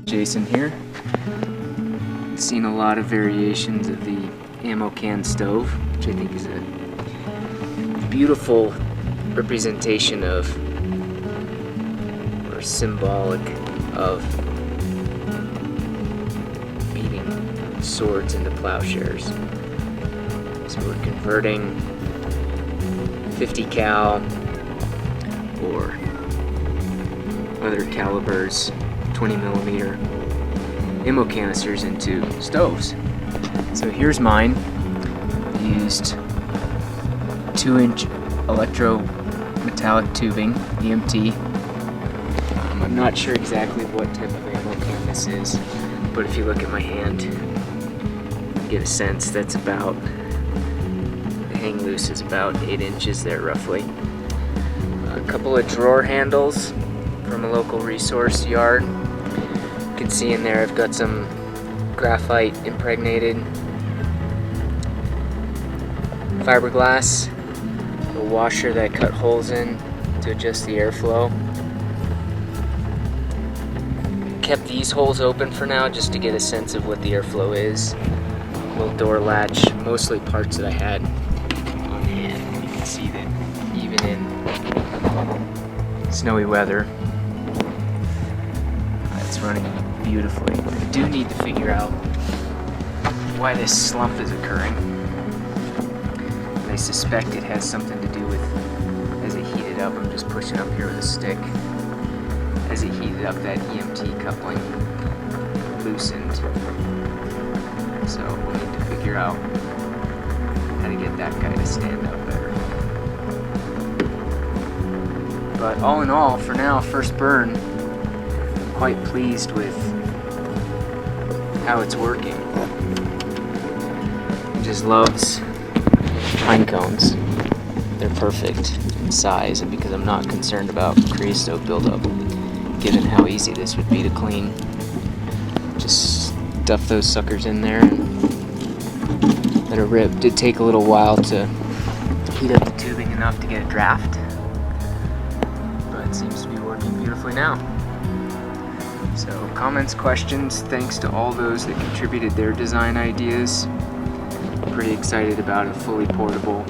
Jason here. Seen a lot of variations of the ammo can stove, which I think is a beautiful representation of, or symbolic of, beating swords into plowshares. So we're converting 50 cal or other calibers 20 millimeter ammo canisters into stoves. So here's mine. Used 2-inch electro-metallic tubing, EMT. I'm not sure exactly what type of ammo can this is, but if you look at my hand, you get a sense that's about, the hang loose is about 8 inches there roughly. A couple of drawer handles from a local resource yard. You can see in there I've got some graphite impregnated fiberglass, a washer that I cut holes in to adjust the airflow. Kept these holes open for now just to get a sense of what the airflow is. Little door latch, mostly parts that I had on hand. You can see that even in snowy weather, it's running beautifully. I do need to figure out why this slump is occurring. And I suspect it has something to do with, as it heated up, I'm just pushing up here with a stick, as it heated up that EMT coupling loosened. So we'll need to figure out how to get that guy to stand up better. But all in all, for now, first burn, I'm quite pleased with how it's working. He just loves pine cones. They're perfect in size, and because I'm not concerned about creosote buildup, given how easy this would be to clean, just stuff those suckers in there and let it rip. Did take a little while to heat up the tubing enough to get a draft, but it seems to be working beautifully now. So comments, questions, thanks to all those that contributed their design ideas. Pretty excited about a fully portable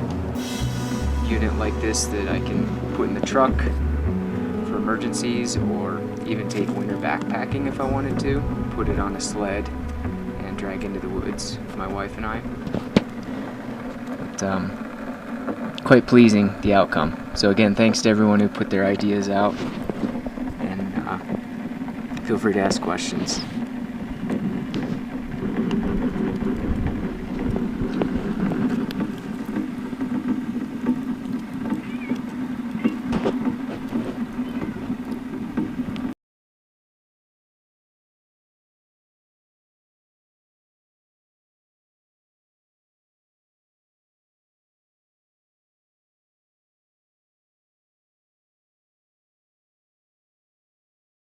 unit like this that I can put in the truck for emergencies, or even take winter backpacking if I wanted to. Put it on a sled and drag into the woods with my wife and I. But quite pleasing, the outcome. So again, thanks to everyone who put their ideas out, and feel free to ask questions.